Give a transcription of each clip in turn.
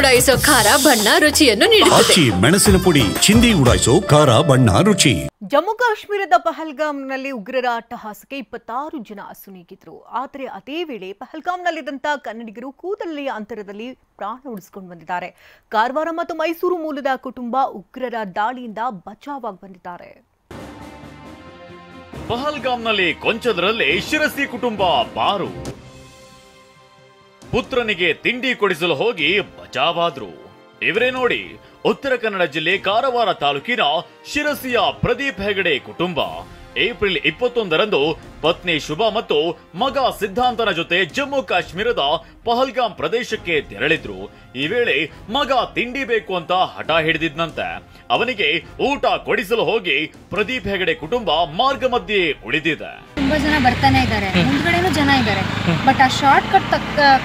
ಉಡಾಯಿಸೋ ಖಾರ ಬಣ್ಣ ರುಚಿಯನ್ನು ನೀಡುತ್ತದೆ. ಮೆಣಸಿನ ಪುಡಿ ಚಿಂದಿ ಉಡಾಯಿಸೋ ಖಾರ ಬಣ್ಣ ರುಚಿ. ಜಮ್ಮು ಕಾಶ್ಮೀರದ ಪಹಲ್ಗಾಮ್ನಲ್ಲಿ ಉಗ್ರರ ಅಟ್ಟಹಾಸಕ್ಕೆ 26 ಜನ ಅಸುನೀಗಿದ್ರು. ಆದರೆ ಅದೇ ವೇಳೆ ಪಹಲ್ಗಾಮ್ನಲ್ಲಿದ್ದಂಥ ಕನ್ನಡಿಗರು ಕೂದಲೆಯ ಅಂತರದಲ್ಲಿ ಪ್ರಾಣ ಉಳಿಸಿಕೊಂಡು ಬಂದಿದ್ದಾರೆ. ಕಾರವಾರ ಮತ್ತು ಮೈಸೂರು ಮೂಲದ ಕುಟುಂಬ ಉಗ್ರರ ದಾಳಿಯಿಂದ ಬಚಾವಾಗಿ ಬಂದಿದ್ದಾರೆ. ಪಹಲ್ಗಾಮ್ನಲ್ಲಿ ಕೊಂಚದರಲ್ಲೇ ಶಿರಸಿ ಕುಟುಂಬ ಪಾರು. ಪುತ್ರನಿಗೆ ತಿಂಡಿ ಕೊಡಿಸಲು ಹೋಗಿ ಬಚಾವಾದ್ರು. ಇವರೇ ನೋಡಿ, ಉತ್ತರ ಕನ್ನಡ ಜಿಲ್ಲೆ ಕಾರವಾರ ತಾಲೂಕಿನ ಶಿರಸಿಯ ಪ್ರದೀಪ್ ಹೆಗಡೆ ಕುಟುಂಬ ಏಪ್ರಿಲ್ 21ರಂದು ಪತ್ನಿ ಶುಭಾ ಮತ್ತು ಮಗ ಸಿದ್ಧಾಂತನ ಜೊತೆ ಜಮ್ಮು ಕಾಶ್ಮೀರದ ಪಹಲ್ಗಾಮ್ ಪ್ರದೇಶಕ್ಕೆ ತೆರಳಿದ್ರು. ಈ ವೇಳೆ ಮಗ ತಿಂಡಿ ಬೇಕು ಅಂತ ಹಠ ಹಿಡಿದಿದ್ನಂತೆ. ಅವನಿಗೆ ಊಟ ಕೊಡಿಸಲು ಹೋಗಿ ಪ್ರದೀಪ್ ಹೆಗಡೆ ಕುಟುಂಬ ಮಾರ್ಗ ಮಧ್ಯೆ ಉಳಿದಿದೆ. ತುಂಬಾ ಜನ ಬರ್ತಾನೆ ಇದ್ದಾರೆ, ಮುಂದ್ಗಡೆನೂ ಜನ ಇದ್ದಾರೆ. ಬಟ್ ಆ ಶಾರ್ಟ್ ಕಟ್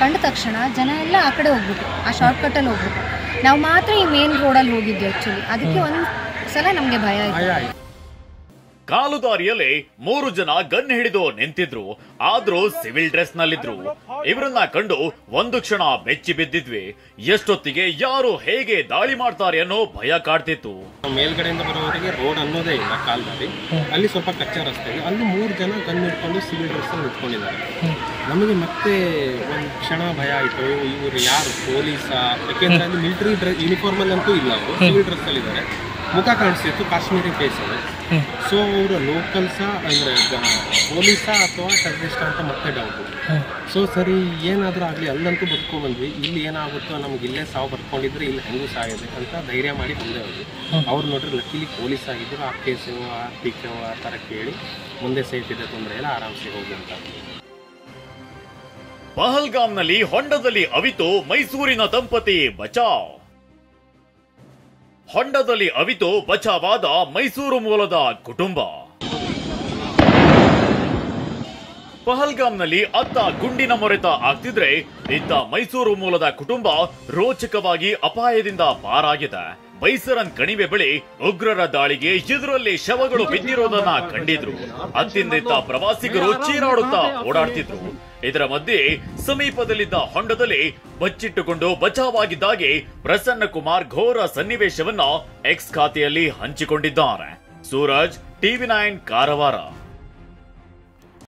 ಕಂಡ ತಕ್ಷಣ ಜನ ಎಲ್ಲ ಆ ಕಡೆ ಹೋಗ್ಬಿಟ್ಟು ಆ ಶಾರ್ಟ್ ಕಟ್ ಅಲ್ಲಿ ಹೋಗ್ಬಿಟ್ಟು ನಾವು ಮಾತ್ರ ಈ ಮೇನ್ ರೋಡಲ್ಲಿ ಹೋಗಿದ್ವಿ. ಆಕ್ಚುಲಿ ಅದಕ್ಕೆ ಒಂದ್ಸಲ ನಮ್ಗೆ ಭಯ ಆಯ್ತು. ಕಾಲುದಾರಿಯಲ್ಲಿ 3 ಜನ ಗನ್ ಹಿಡಿದು ನಿಂತಿದ್ರು. ಆದ್ರೂ ಸಿವಿಲ್ ಡ್ರೆಸ್ ನಲ್ಲಿದ್ರು. ಇವರನ್ನ ಕಂಡು ಒಂದು ಕ್ಷಣ ಬೆಚ್ಚಿ ಬಿದ್ದಿದ್ವಿ. ಎಷ್ಟೊತ್ತಿಗೆ ಯಾರು ಹೇಗೆ ದಾಳಿ ಮಾಡ್ತಾರೆ ಅನ್ನೋ ಭಯ ಕಾಡ್ತಿತ್ತು. ಮೇಲ್ಗಡೆಯಿಂದ ಬರೋವರೆಗೆ ರೋಡ್ ಅನ್ನೋದೇ ಇಲ್ಲ, ಕಾಲ್ದಾರಿ. ಅಲ್ಲಿ ಸ್ವಲ್ಪ ಕಚ್ಚಾ ರಸ್ತೆ, ಅಲ್ಲಿ 3 ಜನ ಗನ್ ಹಿಡ್ಕೊಂಡು ಸಿವಿಲ್ ಡ್ರೆಸ್ ಅಲ್ಲಿ ನಿಂತ್ಕೊಂಡಿದ್ದಾರೆ. ನಮಗೆ ಮತ್ತೆ ಒಂದು ಕ್ಷಣ ಭಯ ಆಯ್ತು, ಇವರು ಯಾರು ಪೊಲೀಸಾ? ಯಾಕೆಂದ್ರೆ ಅಲ್ಲಿ ಮಿಲಿಟರಿ ಯೂನಿಫಾರ್ಮ್ ಅಲ್ಲಿ ಅಂತೂ ಇಲ್ಲ, ಅವರು ಸಿವಿಲ್ ಡ್ರೆಸ್ ಅಲ್ಲಿ ಇದ್ದಾರೆ. ಮುಖ ಕಾಣಿಸ್ತಿತ್ತು, ಕಾಶ್ಮೀರಿ ಫೇಸ್ ಅದು. ಸೊ ಅವರು ಲೋಕಲ್ಸಾ ಅಂದ್ರೆ ಪೊಲೀಸಾ ಅಥವಾ ಟೆರರಿಸ್ಟ್ ಅಂತ ಮತ್ತೆ ಡೌಟು. ಸೊ ಸರಿ ಏನಾದರೂ ಆಗಲಿ, ಅಲ್ಲಂತೂ ಬದುಕೋ ಬಂದ್ವಿ. ಇಲ್ಲಿ ಏನಾಗುತ್ತೋ ನಮ್ಗೆ ಇಲ್ಲೇ ಸಾವು ಬರ್ಕೊಂಡಿದ್ರೆ ಇಲ್ಲಿ ಹೆಂಗೂ ಸಾಯಿದೆ ಅಂತ ಧೈರ್ಯ ಮಾಡಿ ಬಂದೇ ಹೋದ್ವಿ. ಅವ್ರು ನೋಡ್ರಿ ಲಕ್ಕಿಲಿ ಪೊಲೀಸ್ ಆಗಿದ್ರು. ಆ ಕೇಸು ಆ ಪಿಕ್ ಆ ಥರ ಕೇಳಿ ಮುಂದೆ ಸೇಫ್ ಇದೆ, ತೊಂದರೆ ಎಲ್ಲ ಆರಾಮ್ಸೆ ಹೋಗಿ ಅಂತ. ಪಹಲ್ಗಾಮ್ನಲ್ಲಿ ಹೊಂಡದಲ್ಲಿ ಅವಿತು ಮೈಸೂರಿನ ದಂಪತಿ ಬಚಾವ್. ಹೊಂಡದಲ್ಲಿ ಅವಿತು ಬಚಾವಾದ ಮೈಸೂರು ಮೂಲದ ಕುಟುಂಬ. ಪಹಲ್ಗಾಮ್ನಲ್ಲಿ ಅತ್ತ ಗುಂಡಿನ ಮೊರೆತ ಆಗ್ತಿದ್ರೆ ಇತ್ತ ಮೈಸೂರು ಮೂಲದ ಕುಟುಂಬ ರೋಚಕವಾಗಿ ಅಪಾಯದಿಂದ ಪಾರಾಗಿದೆ. ಬೈಸರನ್ ಕಣಿವೆ ಬಳಿ ಉಗ್ರರ ದಾಳಿಗೆ ಎದುರಲ್ಲಿ ಶವಗಳು ಬಿದ್ದಿರೋದನ್ನ ಕಂಡಿದ್ರು. ಅತ್ತಿಂದಿತ್ತ ಪ್ರವಾಸಿಗರು ಚೀರಾಡುತ್ತಾ ಓಡಾಡ್ತಿದ್ರು. ಇದರ ಮಧ್ಯೆ ಸಮೀಪದಲ್ಲಿದ್ದ ಹೊಂಡದಲ್ಲಿ ಬಚ್ಚಿಟ್ಟುಕೊಂಡು ಬಚಾವಾಗಿದ್ದಾಗೆ ಪ್ರಸನ್ನ ಕುಮಾರ್ ಘೋರ ಸನ್ನಿವೇಶವನ್ನ ಎಕ್ಸ್ ಖಾತೆಯಲ್ಲಿ ಹಂಚಿಕೊಂಡಿದ್ದಾರೆ. ಸೂರಜ್, TV9 ಕಾರವಾರ.